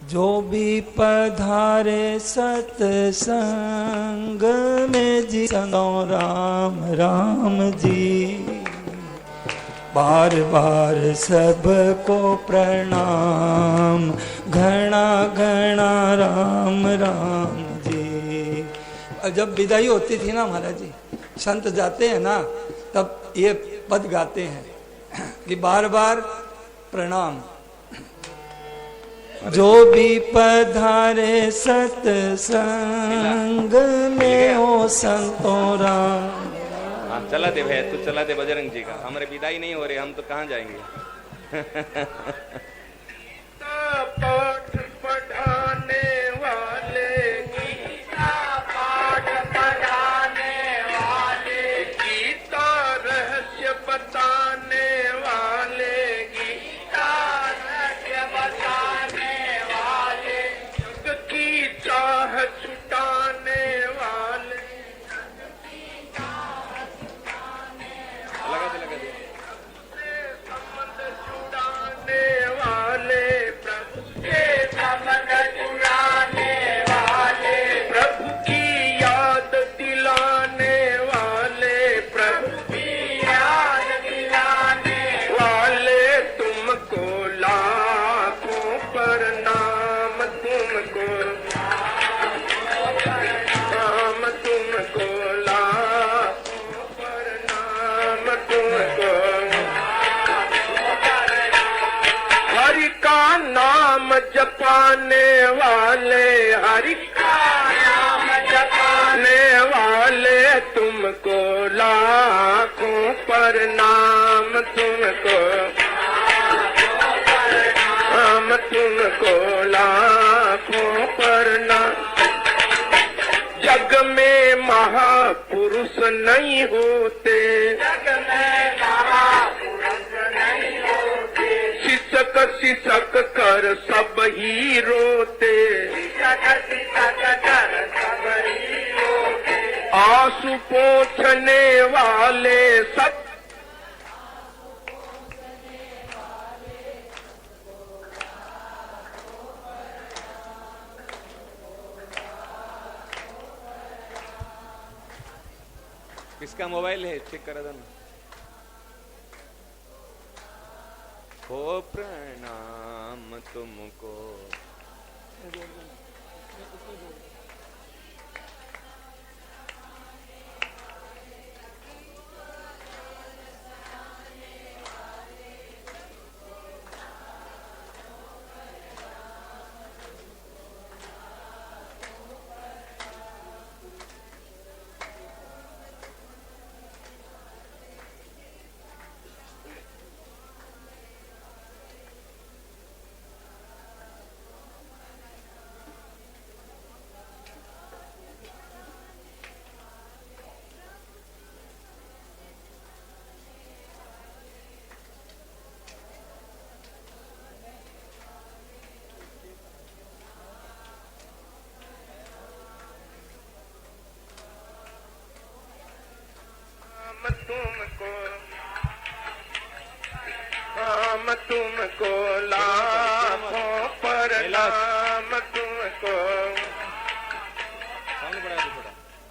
जो भी पधारे सत्संग में जी सुनो राम राम जी, बार बार सबको प्रणाम, घना घना राम राम जी। जब विदाई होती थी ना महाराज जी, संत जाते हैं ना, तब ये पद गाते हैं कि बार बार प्रणाम। जो भी पधारे सत्संग में हो संतो राम। हाँ चला दे भैया, तू चला दे बजरंग जी का। हमारे विदाई नहीं हो रही, हम तो कहाँ जाएंगे। पाठ पढ़ाने वाले, गीता पाठ पढ़ाने वाले, गीता रहस्य बताने वाले, गीता रहस्य बताने वाले, जग की चाह छुटाने वाले, लगा दे संबंध छुड़ाने वाले, प्रभु के संबंध छुड़ाने वाले, प्रभु की याद दिलाने वाले, प्रभु की याद दिलाने वाले, तुमको लाखों प्रणाम, तुमको प्रणाम, तुमको लाखों प्रणाम, तुमको हरि का नाम जपाने वाले, हरि का नाम जपाने वाले, तुमको लाखों प्रणाम, तुमको प्रणाम, तुमको लाखों प्रणाम। जग में महापुरुष नहीं होते, जग में महापुरुष नहीं होते, शिक्षक शिक्षक कर सब ही रोते, शिक्षक शिक्षक कर सब ही रोते, आंसू पोंछने वाले सब किसका मोबाइल है, चेक करा था ना। हो प्रणाम तुमको। तुमको लाखों प्रणाम, तुमको साउंड बढ़ा दो,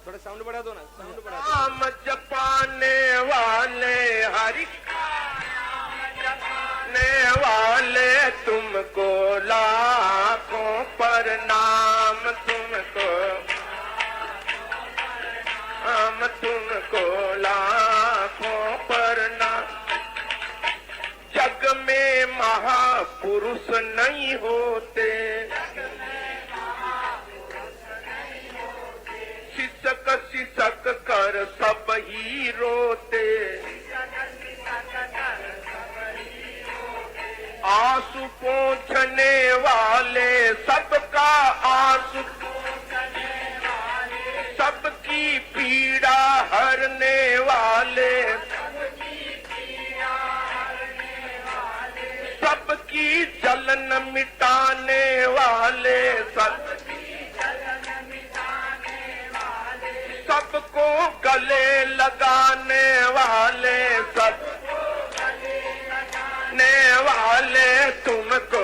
थोड़ा साउंड बढ़ा दो ना, साउंड बढ़ा दो। नाम जपाने वाले, हरि का नाम जपाने वाले, तुमको लाखों प्रणाम, तुमको हम तुमको लाखों प्रणाम। जग में महापुरुष नहीं होते, शिक्षक शिक्षक कर सब ही रोते, आंसू पोंछने वाले सबका आंसू पोंछने वाले, सबकी पीड़ा हरने वाले, सबकी जलन मिटाने वाले, सबको गले लगाने वाले, सबको गले लगाने वाले, तुमको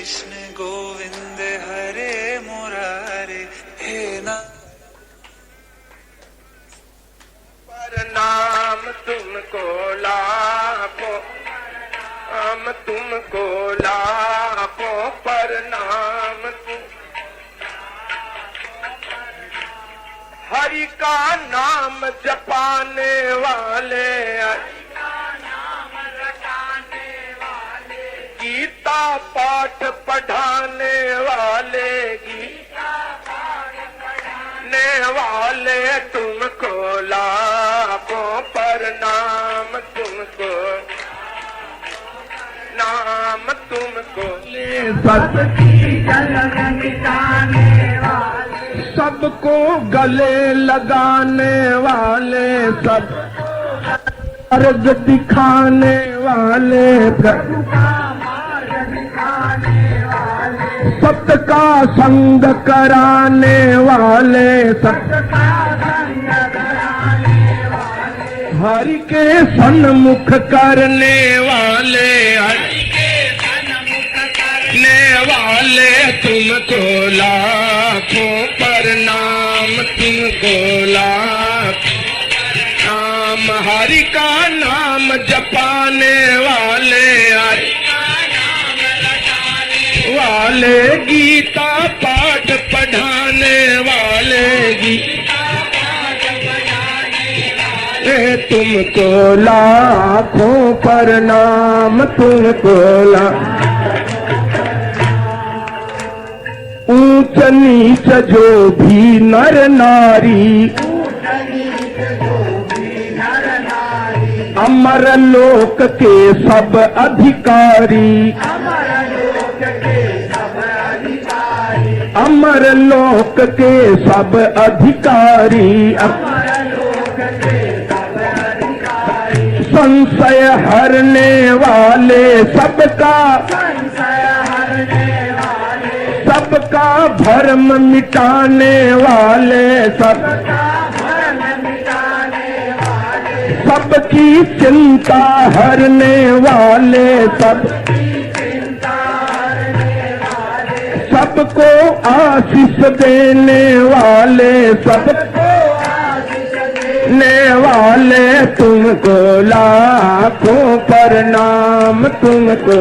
कृष्ण गोविंद हरे मुरारे हे ना प्रणाम तुमको लाखों, हम तुमको लाखों प्रणाम तुम। हरि का नाम जपाने वाले, गीता पाठ पढ़ाने वाले, ने वाले तुमको लाखों प्रणाम तुमको, नाम तुमको। सबको गले लगाने वाले, सब अर्ज दिखाने वाले, सत्य का संग कराने वाले, हरि के सन्मुख करने वाले, वाले तुमको लाखों प्रणाम तुमको लाखों नाम। हरि का नाम जपाने वाले, वाले गीता पाठ पढ़ाने वाले, तुमको लाखों प्रणाम तुमको ऊंच नीच जो भी नर नारी, अमर लोक के सब अधिकारी, अमर लोक के सब अधिकारी, संशय हरने वाले, सबका भरम मिटाने वाले, सबकी चिंता हरने वाले, सबको आशीष देने वाले, सबको ने वाले तुमको लाखों प्रणाम तुमको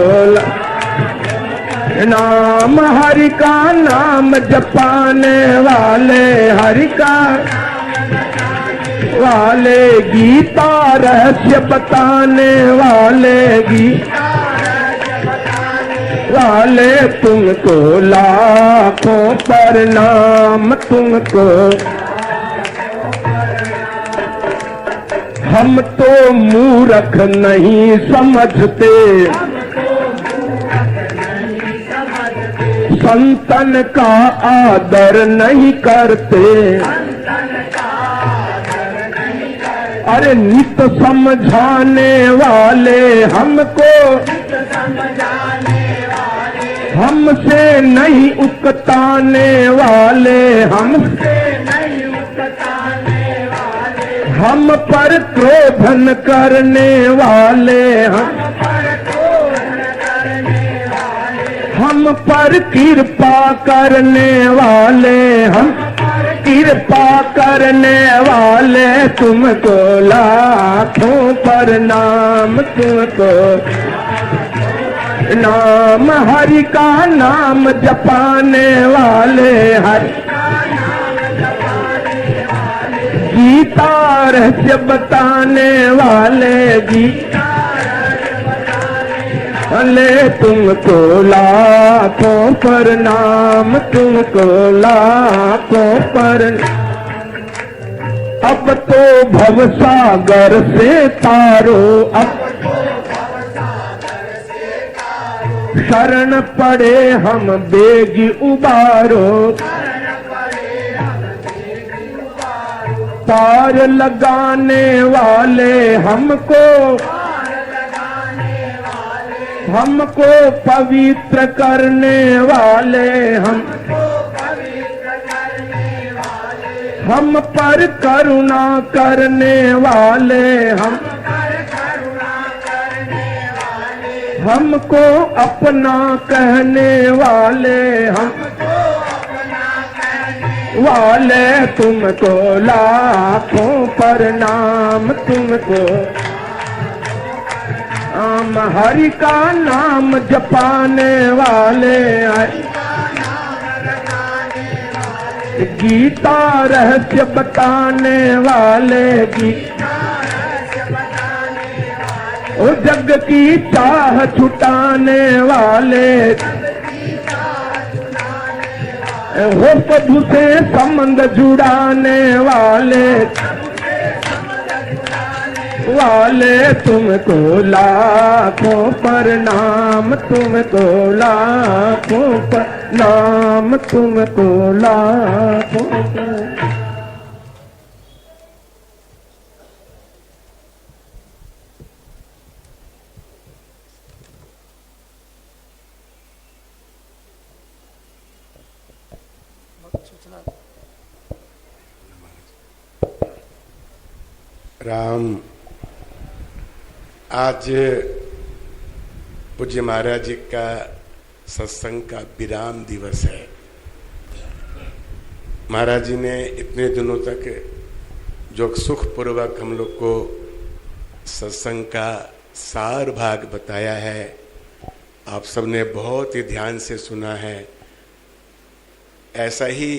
नाम। हरि का नाम जपाने वाले, हरि का वाले, गीता रहस्य बताने वाले, वाले तुमको लाखों प्रणाम तुमको। हम तो मूर्ख नहीं समझते, संतन का आदर नहीं करते, अरे नित समझाने वाले हमको, हमसे नहीं उकताने वाले, हम पर क्रोधन करने वाले, हम पर कृपा करने वाले, हम कृपा करने वाले तुमको लाखों प्रणाम तुमको नाम। हरि का नाम जपाने वाले, हरि गीता रहस्य बताने वाले, भले तुमको लाखों प्रणाम तुमको लाखों प्रणाम। अब तो भवसागर से तारो, अब शरण पड़े हम बेगी उबारो, पार लगाने वाले हमको, हमको पवित्र करने वाले, हम पर करुणा करने वाले, हमको अपना कहने वाले वाले तुमको लाखों प्रणाम तुमको। हम हरि का नाम जपाने वाले गीता रहस्य बताने वाले ओ जग की चाह छुटाने वाले हो प्रभु से संबंध जुड़ाने वाले तुमको लाखों प्रणाम तुमको लाखों प्रणाम तुमको लाखों राम। आज पूज्य महाराज जी का सत्संग का विराम दिवस है। महाराज जी ने इतने दिनों तक जो सुखपूर्वक हम लोग को सत्संग का सार भाग बताया है, आप सबने बहुत ही ध्यान से सुना है। ऐसा ही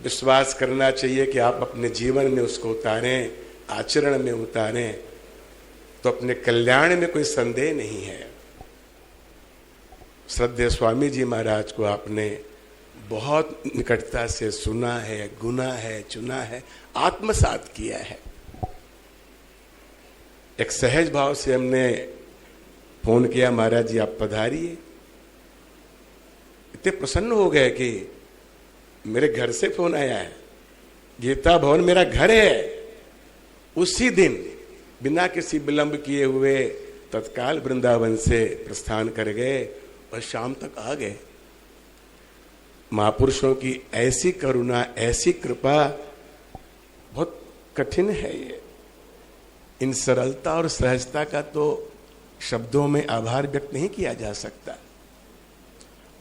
विश्वास करना चाहिए कि आप अपने जीवन में उसको उतारें, आचरण में उतारें, तो अपने कल्याण में कोई संदेह नहीं है। श्रद्धेय स्वामी जी महाराज को आपने बहुत निकटता से सुना है, गुना है, चुना है, आत्मसात किया है। एक सहज भाव से हमने फोन किया, महाराज जी आप पधारिए। इतने प्रसन्न हो गए कि मेरे घर से फोन आया है, गीता भवन मेरा घर है। उसी दिन बिना किसी विलंब किए हुए तत्काल वृंदावन से प्रस्थान कर गए और शाम तक आ गए। महापुरुषों की ऐसी करुणा, ऐसी कृपा बहुत कठिन है। ये इन सरलता और सहजता का तो शब्दों में आभार व्यक्त नहीं किया जा सकता।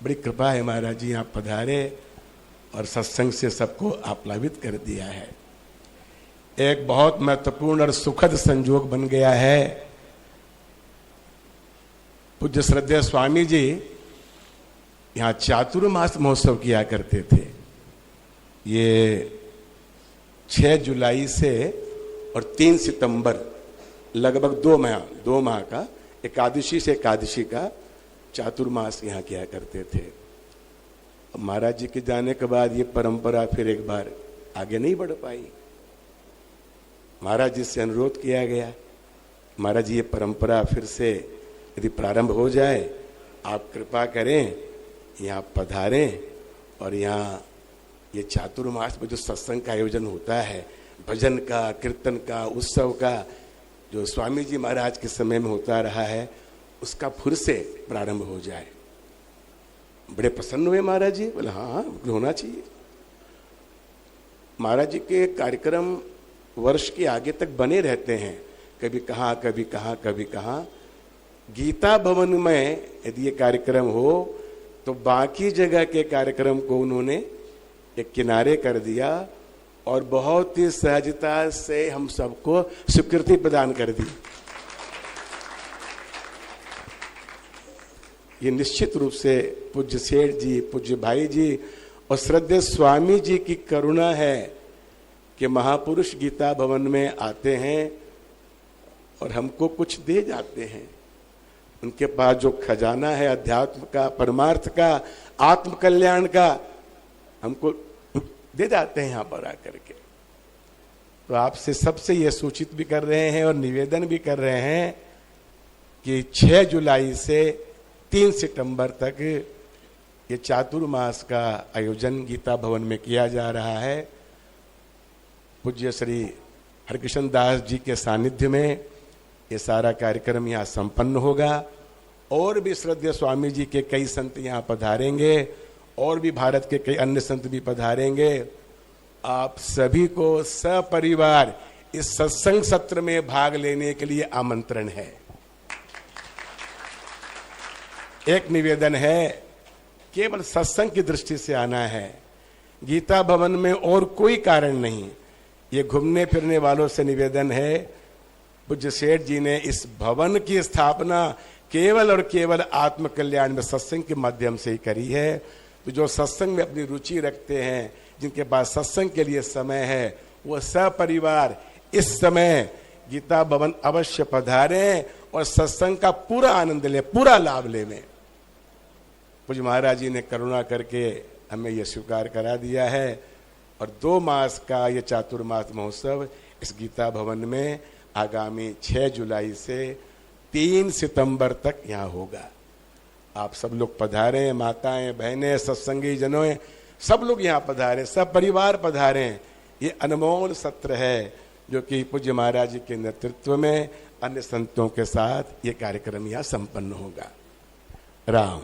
बड़ी कृपा है महाराज जी, आप पधारे और सत्संग से सबको आप्लावित कर दिया है। एक बहुत महत्वपूर्ण और सुखद संयोग बन गया है। पूज्य श्रद्धेय स्वामी जी यहाँ चातुर्मास महोत्सव किया करते थे। ये 6 जुलाई से और 3 सितंबर लगभग 2 माह का एकादशी से एकादशी का चातुर्मास यहाँ किया करते थे। महाराज जी के जाने के बाद ये परंपरा फिर एक बार आगे नहीं बढ़ पाई। महाराज जी से अनुरोध किया गया, महाराज जी ये परंपरा फिर से यदि प्रारंभ हो जाए, आप कृपा करें, यहाँ पधारें और यहाँ ये चातुर्मास में जो सत्संग का आयोजन होता है, भजन का, कीर्तन का, उत्सव का, जो स्वामी जी महाराज के समय में होता रहा है, उसका फिर से प्रारंभ हो जाए। बड़े प्रसन्न हुए महाराज जी, बोले हाँ होना चाहिए। महाराज जी के कार्यक्रम वर्ष के आगे तक बने रहते हैं, कभी कहाँ कभी कहाँ कभी कहाँ। गीता भवन में यदि ये कार्यक्रम हो तो बाकी जगह के कार्यक्रम को उन्होंने एक किनारे कर दिया और बहुत ही सहजता से हम सबको स्वीकृति प्रदान कर दी। ये निश्चित रूप से पूज्य सेठ जी, पूज्य भाई जी और श्रद्धेय स्वामी जी की करुणा है कि महापुरुष गीता भवन में आते हैं और हमको कुछ दे जाते हैं। उनके पास जो खजाना है अध्यात्म का, परमार्थ का, आत्म कल्याण का, हमको दे जाते हैं यहाँ पर आकर के। तो आपसे सबसे ये सूचित भी कर रहे हैं और निवेदन भी कर रहे हैं कि 6 जुलाई से 3 सितंबर तक ये चातुर्मास का आयोजन गीता भवन में किया जा रहा है। पूज्य श्री हरकृष्ण दास जी के सानिध्य में ये सारा कार्यक्रम यहाँ संपन्न होगा और भी श्रद्धेय स्वामी जी के कई संत यहाँ पधारेंगे और भी भारत के कई अन्य संत भी पधारेंगे। आप सभी को सपरिवार इस सत्संग सत्र में भाग लेने के लिए आमंत्रण है। एक निवेदन है, केवल सत्संग की दृष्टि से आना है, गीता भवन में और कोई कारण नहीं। ये घूमने फिरने वालों से निवेदन है, पूज्य सेठ जी ने इस भवन की स्थापना केवल और केवल आत्म कल्याण में सत्संग के माध्यम से ही करी है। तो जो सत्संग में अपनी रुचि रखते हैं, जिनके पास सत्संग के लिए समय है, वो सपरिवार इस समय गीता भवन अवश्य पधारें और सत्संग का पूरा आनंद ले, पूरा लाभ ले में। पूज्य महाराज जी ने करुणा करके हमें यह स्वीकार करा दिया है और 2 मास का ये चातुर्मास महोत्सव इस गीता भवन में आगामी 6 जुलाई से 3 सितंबर तक यहाँ होगा। आप सब लोग पधारें, माताएं, बहनें, सत्संगी जनों, सब लोग यहाँ पधारें, सब परिवार पधारें। ये अनमोल सत्र है जो कि पूज्य महाराज जी के नेतृत्व में अन्य संतों के साथ ये कार्यक्रम यहाँ संपन्न होगा। राम।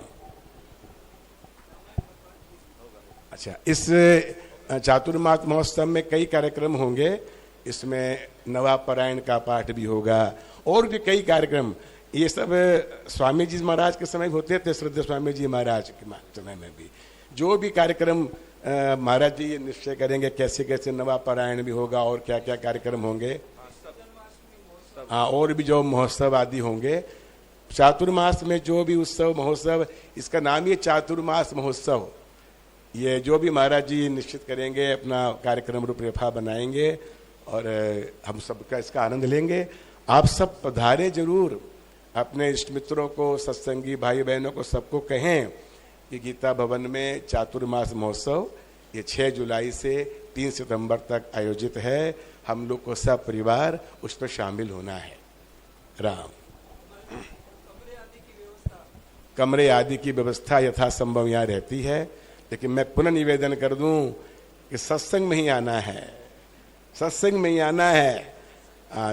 अच्छा, इस चातुर्मास महोत्सव में कई कार्यक्रम होंगे। इसमें नवापरायण का पाठ भी होगा और भी कई कार्यक्रम। ये सब स्वामी जी महाराज के समय होते थे, श्रद्धेय स्वामी जी महाराज के समय में भी जो भी कार्यक्रम महाराज जी निश्चय करेंगे, कैसे कैसे नवापरायण भी होगा और क्या क्या कार्यक्रम होंगे। हाँ, और भी जो महोत्सव आदि होंगे चातुर्मास में, जो भी उत्सव महोत्सव, इसका नाम ये चातुर्मास महोत्सव। ये जो भी महाराज जी निश्चित करेंगे, अपना कार्यक्रम रूपरेखा बनाएंगे और हम सबका इसका आनंद लेंगे। आप सब पधारे जरूर, अपने इष्ट मित्रों को, सत्संगी भाई बहनों को, सबको कहें कि गीता भवन में चातुर्मास महोत्सव ये 6 जुलाई से 3 सितंबर तक आयोजित है। हम लोग को सब परिवार उस पर शामिल होना है। राम। कमरे आदि की व्यवस्था यथासंभव यहाँ रहती है, लेकिन मैं पुनः निवेदन कर दूं कि सत्संग में ही आना है, सत्संग में ही आना है।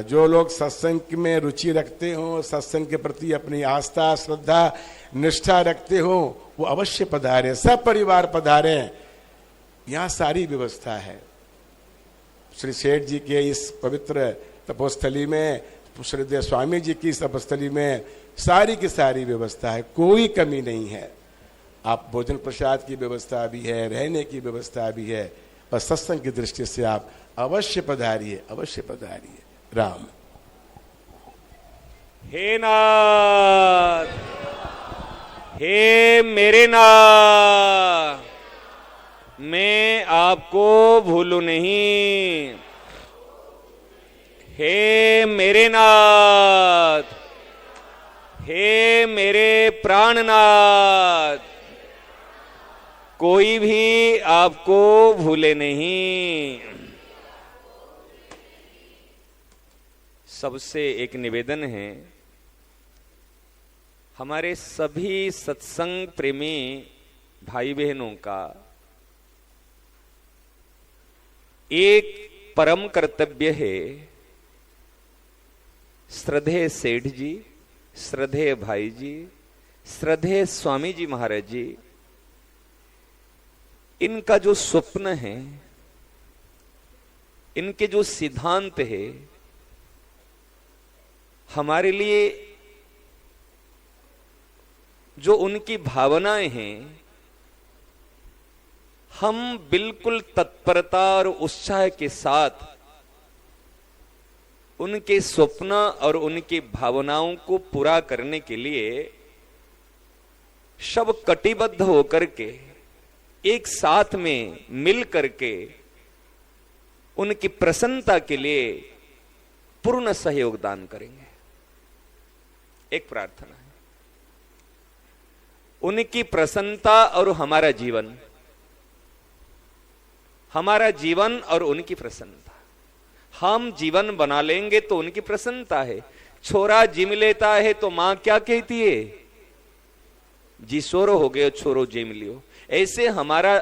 जो लोग सत्संग में रुचि रखते हो, सत्संग के प्रति अपनी आस्था, श्रद्धा, निष्ठा रखते हो, वो अवश्य पधारे, सब परिवार पधारे। यहाँ सारी व्यवस्था है। श्री सेठ जी के इस पवित्र तपोस्थली में, श्रद्धेय स्वामी जी की इस तपोस्थली में सारी की सारी व्यवस्था है, कोई कमी नहीं है। आप भोजन प्रसाद की व्यवस्था भी है, रहने की व्यवस्था भी है, पर सत्संग की दृष्टि से आप अवश्य पधारिए, अवश्य पधारिए। राम। हे नाथ, हे मेरे नाथ, मैं आपको भूलूं नहीं। हे मेरे नाथ, हे मेरे प्राणनाथ, कोई भी आपको भूले नहीं। सबसे एक निवेदन है, हमारे सभी सत्संग प्रेमी भाई बहनों का एक परम कर्तव्य है, श्रद्धेय सेठ जी, श्रद्धेय भाई जी, श्रद्धेय स्वामी जी महाराज जी, इनका जो स्वप्न है, इनके जो सिद्धांत है, हमारे लिए जो उनकी भावनाएं हैं, हम बिल्कुल तत्परता और उत्साह के साथ उनके स्वप्न और उनकी भावनाओं को पूरा करने के लिए सब कटिबद्ध होकर के एक साथ में मिल करके उनकी प्रसन्नता के लिए पूर्ण सहयोग दान करेंगे। एक प्रार्थना है, उनकी प्रसन्नता और हमारा जीवन, हमारा जीवन और उनकी प्रसन्नता। हम जीवन बना लेंगे तो उनकी प्रसन्नता है। छोरा जिम लेता है तो मां क्या कहती है, जी सोरो हो गए, छोरो जिम लियो। ऐसे हमारा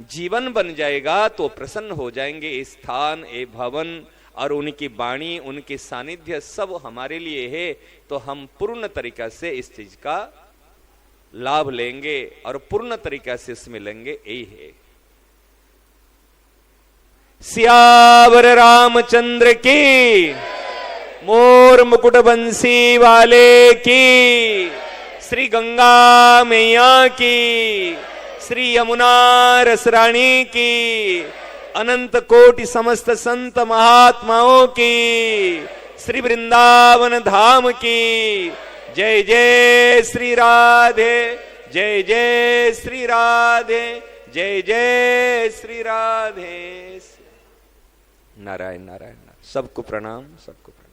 जीवन बन जाएगा तो प्रसन्न हो जाएंगे। ये स्थान, ये भवन और उनकी वाणी, उनके सानिध्य सब हमारे लिए है, तो हम पूर्ण तरीका से इस चीज का लाभ लेंगे और पूर्ण तरीका से इसमें लेंगे। यही है। सियावर रामचंद्र की, मोर मुकुट बंसी वाले की, श्री गंगा मैया की, श्री यमुना रसरानी की, अनंत कोटि समस्त संत महात्माओं की, श्री वृंदावन धाम की। जय जय श्री राधे, जय जय श्री राधे, जय जय श्री राधे। नारायण नारायण। सबको प्रणाम, सबको प्रणाम।